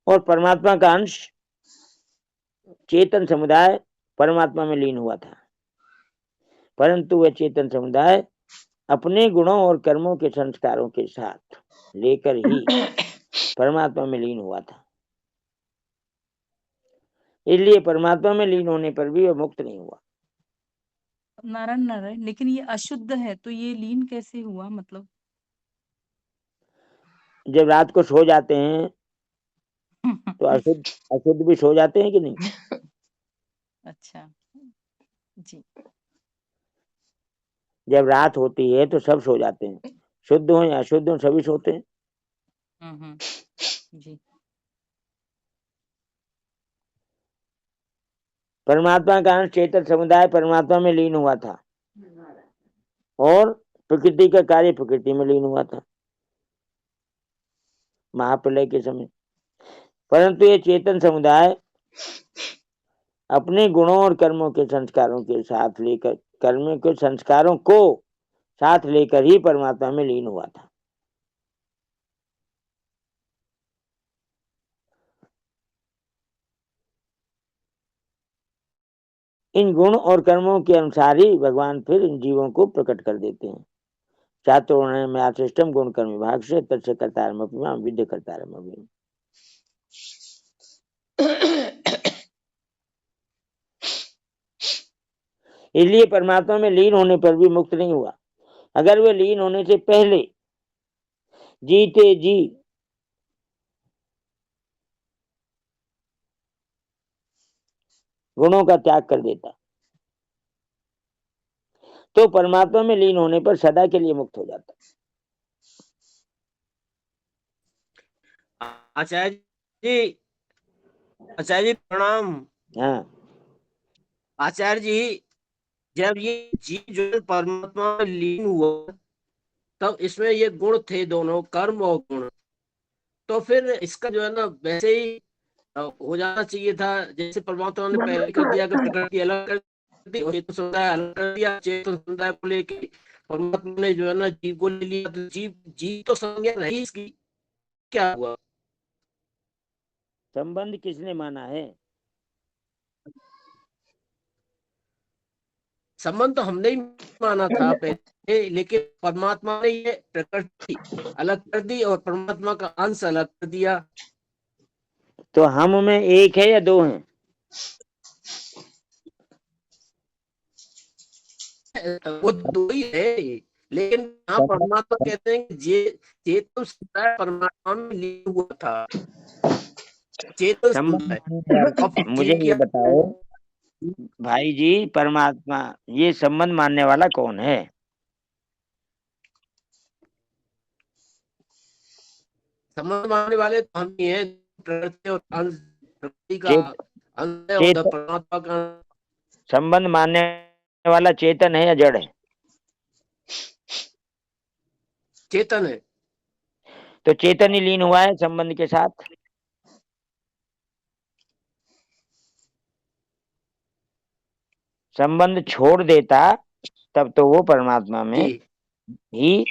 और परमात्मा का अंश चेतन समुदाय परमात्मा में लीन हुआ था, परंतु वह चेतन समुदाय अपने गुणों और कर्मों के संस्कारों के साथ लेकर ही परमात्मा में लीन हुआ था। इसलिए परमात्मा में लीन होने पर भी वह मुक्त नहीं हुआ। नारायण नारायण, लेकिन ये अशुद्ध है तो ये लीन कैसे हुआ? मतलब जब रात को सो जाते हैं तो अशुद्ध भी सो जाते हैं कि नहीं? अच्छा जी। जब रात होती है तो सब सो जाते हैं, शुद्ध हो या अशुद्ध हो सभी सोते हैं। जी। परमात्मा का अंश चेतन समुदाय परमात्मा में लीन हुआ था और प्रकृति का कार्य प्रकृति में लीन हुआ था महाप्रलय के समय। परंतु ये चेतन समुदाय अपने गुणों और कर्मों के संस्कारों के साथ लेकर कर्म के संस्कारों को साथ लेकर ही परमात्मा में लीन हुआ था। इन गुण और कर्मों के अनुसार ही भगवान फिर इन जीवों को प्रकट कर देते हैं। चातुर्वर्ण्य में आशिष्टम गुण कर्म विभाग से तत्स्य कर्तारमपि विद्य कर्तारमपि। इसलिए परमात्मा में लीन होने पर भी मुक्त नहीं हुआ। अगर वे लीन होने से पहले जीते जी गुणों का त्याग कर देता तो परमात्मा में लीन होने पर सदा के लिए मुक्त हो जाता। आचार्य जी प्रणाम। हाँ आचार्य जी, जब ये जीव जो है परमात्मा में लीन हुआ तब इसमें ये गुण थे दोनों, कर्म और गुण, तो फिर इसका जो है ना वैसे ही हो जाना चाहिए था जैसे परमात्मा ने पहले कर दिया कि प्रकृति अलग कर दी और चेतन समुदाय अलग कर दिया। चेतन समुदाय को लेके परमात्मा ने जो है ना जीव को ले लिया, तो जीव तो संज्ञा नहीं इसकी, क्या हुआ? संबंध किसने माना है? संबंध तो हमने ही माना था पहले, लेकिन परमात्मा ने ये प्रकृति अलग कर दी और परमात्मा का अंश अलग कर दिया। तो हम में एक है या दो हैं? वो दो ही है, लेकिन यहाँ परमात्मा कहते हैं कि चेतन समुदाय परमात्मा में लीन हुआ था। चेतन समुदाय मुझे ये बताओ भाई जी, परमात्मा ये संबंध मानने वाला कौन है? संबंध मानने वाले तो हम ही हैं, प्रकृति और अंश, प्रकृति का अंश है और परमात्मा का। संबंध मानने वाला चेतन है या जड़ है? चेतन है। तो चेतन ही लीन हुआ है संबंध के साथ। संबंध छोड़ देता तब तो वो परमात्मा में ही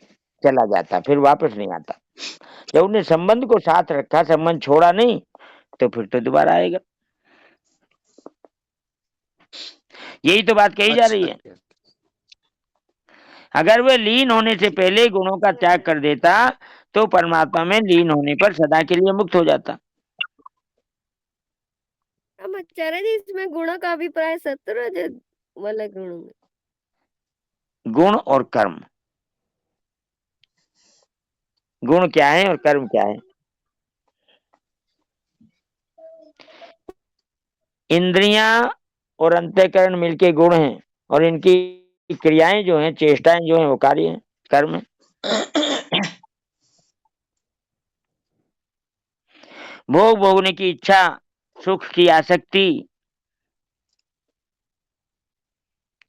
चला जाता, फिर वापस नहीं आता। जब उसने संबंध को साथ रखा, संबंध छोड़ा नहीं, तो फिर तो दोबारा आएगा। यही तो बात कही जा रही है। अगर वह लीन होने से पहले गुणों का त्याग कर देता तो परमात्मा में लीन होने पर सदा के लिए मुक्त हो जाता। आचार्य जी, इसमें गुणों का अभिप्राय सत्य वाला गुण में गुण और कर्म, गुण क्या है और कर्म क्या है? इंद्रियां और अंतःकरण मिलके गुण हैं और इनकी क्रियाएं जो हैं, चेष्टाएं जो हैं, वो कार्य हैं, कर्म है। भोग भोगने की इच्छा, सुख की आसक्ति,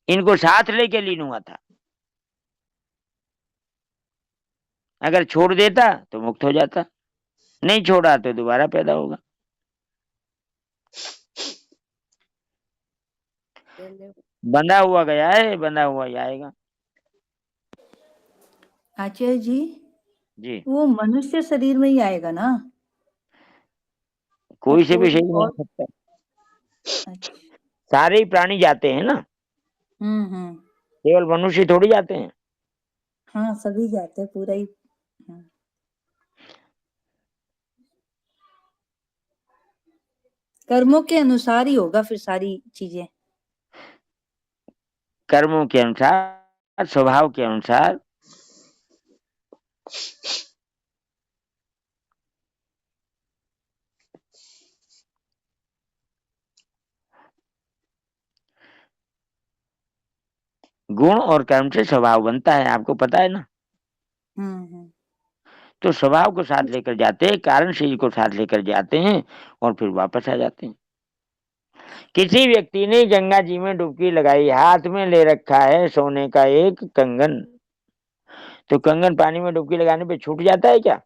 इनको साथ लेके लीन हुआ था। अगर छोड़ देता तो मुक्त हो जाता, नहीं छोड़ा तो दोबारा पैदा होगा। बंधा हुआ गया है, बंधा हुआ ही आएगा। आचार्य जी, वो मनुष्य शरीर में ही आएगा ना? कोई से भी कोई शरीर मिल और? सकता है, अच्छा। सारे ही प्राणी जाते हैं ना, हम्म। केवल मनुष्य थोड़ी जाते हैं। हाँ, सभी जाते हैं, पूरा ही। हाँ। कर्मों के अनुसार ही होगा फिर सारी चीजें। कर्मों के अनुसार, स्वभाव के अनुसार। गुण और कर्म से स्वभाव बनता है, आपको पता है ना। हम्म। तो स्वभाव को साथ लेकर जाते हैं, कारण शरीर को साथ लेकर जाते हैं और फिर वापस आ जाते हैं। किसी व्यक्ति ने गंगा जी में डुबकी लगाई, हाथ में ले रखा है सोने का एक कंगन, तो कंगन पानी में डुबकी लगाने पे छूट जाता है क्या?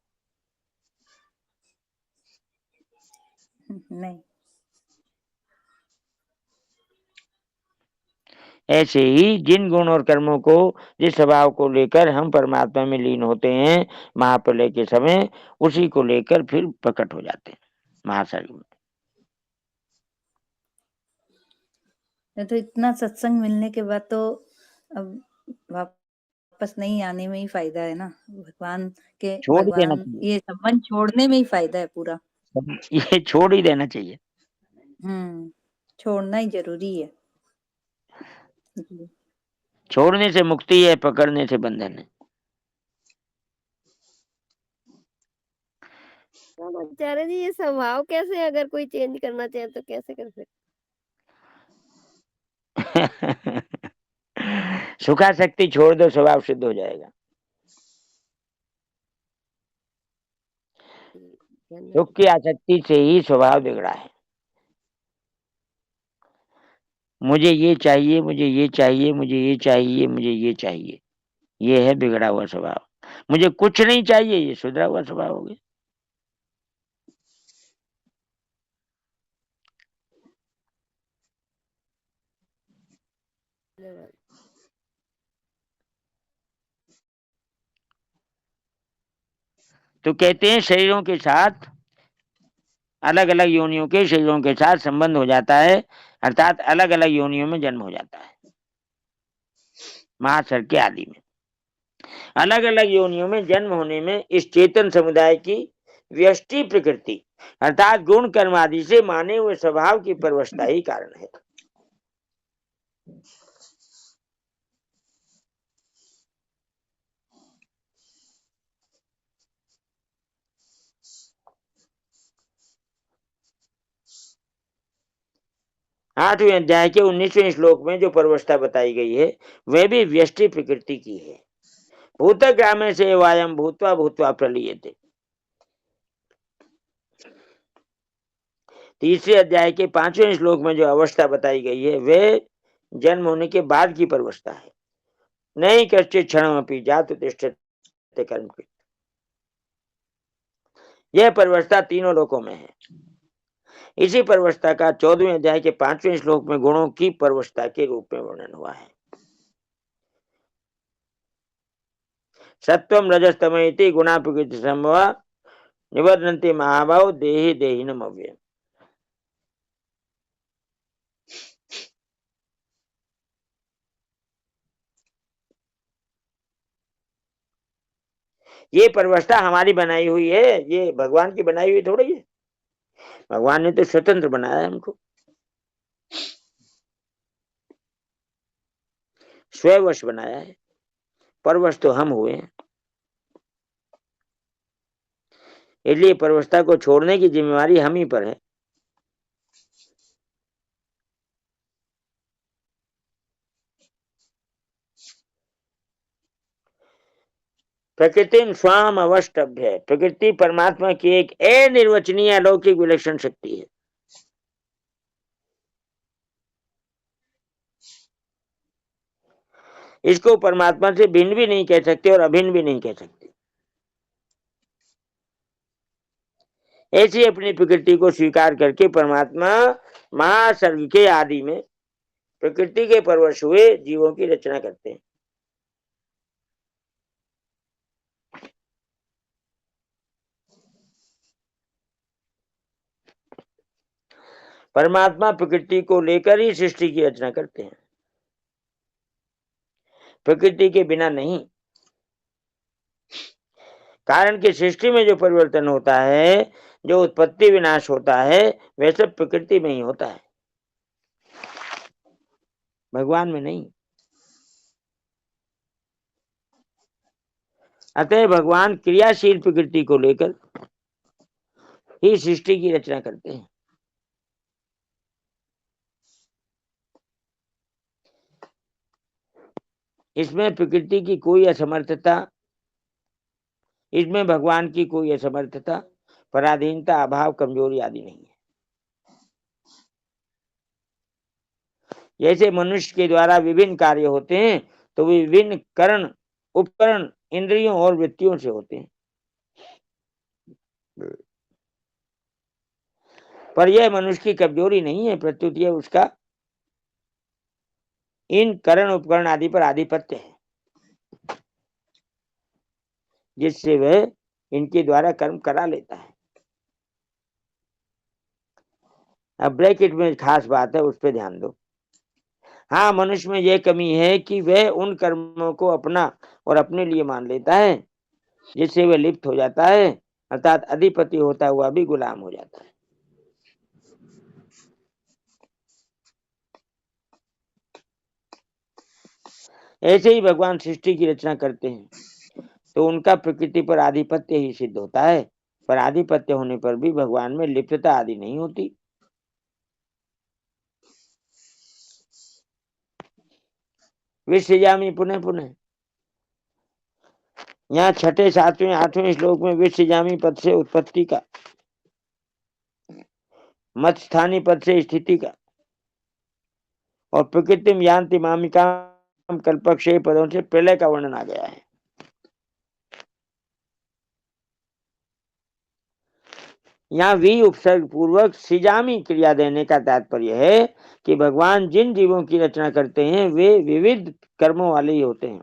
नहीं। ऐसे ही जिन गुण और कर्मों को, जिस स्वभाव को लेकर हम परमात्मा में लीन होते हैं महाप्रलय के समय, उसी को लेकर फिर प्रकट हो जाते हैं महाशरीर में। तो इतना सत्संग मिलने के बाद तो अब वापस नहीं आने में ही फायदा है ना। छोड़ देना भगवान चाहिए, ये संबंध छोड़ने में ही फायदा है पूरा। ये छोड़ ही देना चाहिए। छोड़ना ही जरूरी है। जी। छोड़ने से मुक्ति है, पकड़ने से बंधन है। आचार्य जी ये स्वभाव कैसे, अगर कोई चेंज करना चाहे तो कैसे कर सकते? सुखा शक्ति छोड़ दो, स्वभाव सिद्ध हो जाएगा। सुख की आसक्ति से ही स्वभाव बिगड़ा है। मुझे ये चाहिए, मुझे ये चाहिए, मुझे ये चाहिए, मुझे ये चाहिए, ये है बिगड़ा हुआ स्वभाव। मुझे कुछ नहीं चाहिए, ये सुधरा हुआ स्वभाव हो गया। तो कहते हैं शरीरों के साथ, अलग अलग योनियों के शरीरों के साथ संबंध हो जाता है, अर्थात अलग अलग योनियों में जन्म हो जाता है महासर के आदि में। अलग अलग योनियों में जन्म होने में इस चेतन समुदाय की व्यष्टि प्रकृति अर्थात गुण कर्म आदि से माने हुए स्वभाव की परवशता ही कारण है। आठवें अध्याय के 19वें श्लोक में जो परवशता बताई गई है वह भी व्यष्टि प्रकृति की है। भूतग्रामे से वायम भूत्वा भूत्वा प्रलीयते। तीसरे अध्याय के 5वें श्लोक में जो अवस्था बताई गई है वह जन्म होने के बाद की परवस्था है। नहीं कश्चित् क्षणमपि जातु तिष्ठते कर्मकृत्। यह परवस्था तीनों लोकों में है। इसी परवस्था का 14वें अध्याय के 5वें श्लोक में गुणों की परवस्था के रूप में वर्णन हुआ है। सत्वम रजस तम इति गुणा प्रकृति संभवा निबध्नन्ति महाभाव देहि देहिनम् अव्ययम्। ये परवस्था हमारी बनाई हुई है, ये भगवान की बनाई हुई थोड़ी है। भगवान ने तो स्वतंत्र बनाया है हमको, स्ववश बनाया है। परवश तो हम हुए हैं, इसलिए परवस्था को छोड़ने की जिम्मेवारी हम ही पर है। प्रकृति स्वाम अवष्टभ्य। प्रकृति परमात्मा की एक अनिर्वचनीय अलौकिक विलक्षण शक्ति है। इसको परमात्मा से भिन्न भी नहीं कह सकते और अभिन्न भी नहीं कह सकते। ऐसी अपनी प्रकृति को स्वीकार करके परमात्मा महासर्ग के आदि में प्रकृति के परवश हुए जीवों की रचना करते हैं। परमात्मा प्रकृति को लेकर ही सृष्टि की रचना करते हैं, प्रकृति के बिना नहीं। कारण कि सृष्टि में जो परिवर्तन होता है, जो उत्पत्ति विनाश होता है, वह सब प्रकृति में ही होता है, भगवान में नहीं। अतः भगवान क्रियाशील प्रकृति को लेकर ही सृष्टि की रचना करते हैं। इसमें प्रकृति की कोई असमर्थता, इसमें भगवान की कोई असमर्थता, पराधीनता, अभाव, कमजोरी आदि नहीं है। जैसे मनुष्य के द्वारा विभिन्न कार्य होते हैं, तो वे विभिन्न करण, उपकरण, इंद्रियों और वृत्तियों से होते हैं, पर यह मनुष्य की कमजोरी नहीं है, प्रत्युत यह उसका इन करण, उपकरण आदि पर आधिपत्य है, जिससे वह इनके द्वारा कर्म करा लेता है। अब ब्रैकेट में खास बात है, उस पर ध्यान दो। हाँ, मनुष्य में यह कमी है कि वह उन कर्मों को अपना और अपने लिए मान लेता है, जिससे वह लिप्त हो जाता है, अर्थात अधिपति होता हुआ भी गुलाम हो जाता है। ऐसे ही भगवान सृष्टि की रचना करते हैं, तो उनका प्रकृति पर आधिपत्य ही सिद्ध होता है, पर आधिपत्य होने पर भी भगवान में लिप्तता आदि नहीं होती। विसृजामि पुनः पुनः, यहाँ 6, 7, 8वें श्लोक में विसृजामि पद से उत्पत्ति का, मत्स्थानी पद से स्थिति का और प्रकृतिम यान्ति मामिकाम कल्पक्षय पदों से प्रलय का वर्णन आ गया है। यहाँ वी उपसर्ग पूर्वक सृजामि क्रिया देने का तात्पर्य है कि भगवान जिन जीवों की रचना करते हैं वे विविध कर्मों वाले ही होते हैं,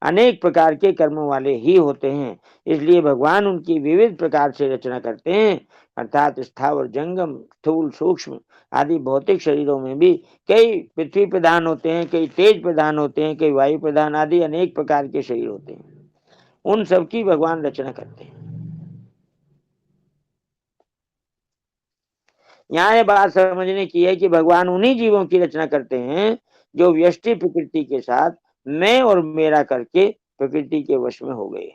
अनेक प्रकार के कर्मों वाले ही होते हैं, इसलिए भगवान उनकी विविध प्रकार से रचना करते हैं, अर्थात स्थावर, जंगम, स्थूल, सूक्ष्म आदि भौतिक शरीरों में भी कई पृथ्वी प्रधान होते हैं, कई तेज प्रधान होते हैं, कई वायु प्रधान आदि अनेक प्रकार के शरीर होते हैं, उन सबकी भगवान रचना करते हैं। यहाँ यह बात समझने की है कि भगवान उन्हीं जीवों की रचना करते हैं जो व्यष्टि प्रकृति के साथ मैं और मेरा करके प्रकृति के वश में हो गए।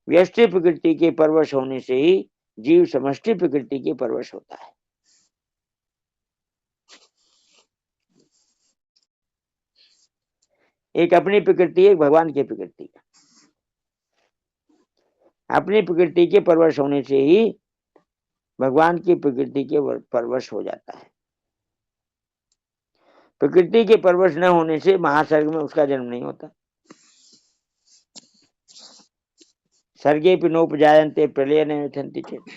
व्यष्टि प्रकृति के परवश होने से ही जीव समष्टि प्रकृति के परवश होता है। एक अपनी प्रकृति, एक भगवान की प्रकृति। अपनी प्रकृति के परवश होने से ही भगवान की प्रकृति के परवश हो जाता है। प्रकृति के परवश न होने से महासर्ग में उसका जन्म नहीं होता। सर्गे पे नोपजायन्ते प्रलय न मिथन्ति चेत्,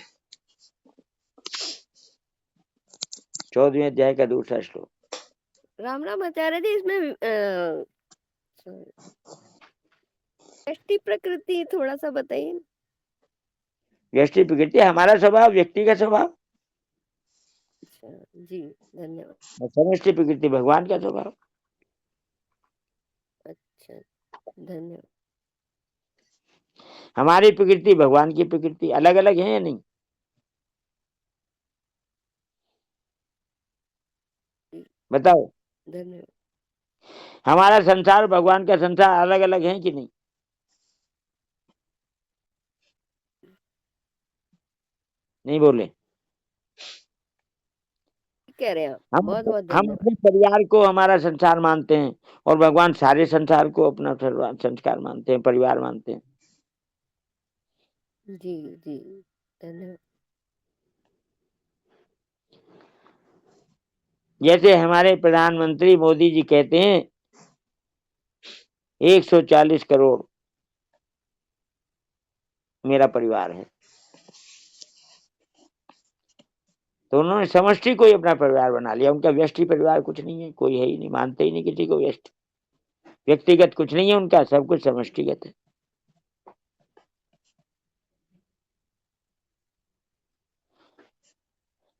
14वें अध्याय का 2रा श्लोक। राम राम आचार्य जी, इसमें व्यष्टि प्रकृति थोड़ा सा बताइए। व्यष्टि प्रकृति हमारा स्वभाव, व्यक्ति का स्वभाव। अच्छा जी, धन्यवाद। समष्टि प्रकृति भगवान का स्वभाव। अच्छा, धन्यवाद। हमारी प्रकृति, भगवान की प्रकृति अलग अलग है या नहीं? बताओ। धन्यवाद। हमारा संसार, भगवान का संसार अलग अलग है कि नहीं? नहीं बोले। कह रहे हैं आप, हम बहुत बहुत हम धन्यवाद। अपने परिवार को हमारा संसार मानते हैं और भगवान सारे संसार को अपना संस्कार मानते हैं, परिवार मानते हैं। जी जी, धन्यवाद। जैसे हमारे प्रधानमंत्री मोदी जी कहते हैं 140 करोड़ मेरा परिवार है। तो उन्होंने समष्टि को ही अपना परिवार बना लिया। उनका व्यष्टि परिवार कुछ नहीं है, कोई है ही नहीं, मानते ही नहीं किसी को व्यष्टि। व्यक्तिगत कुछ नहीं है उनका, सब कुछ समष्टिगत है।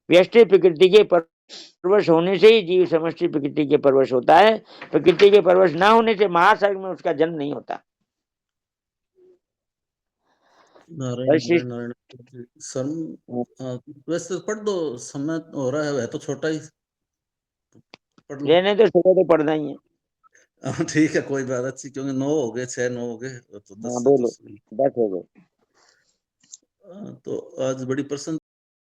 व्यष्टि प्रकृति के परवश होने से ही जीव समष्टि प्रकृति के परवश होता है। प्रकृति के परवश ना होने से महासर्ग में उसका जन्म नहीं होता। नारायण नारायण नारायण। वैसे पढ़ दो, समय हो रहा है तो छोटा ही पढ़ लो। लेने तो सुबह तो पढ़ना ही है। ठीक है, कोई बात अच्छी, क्योंकि 9 हो गए, 6 9 हो गए तो 10 हाँ से तो बोलो, 10 हो गए। तो आज बड़ी प्रसन्न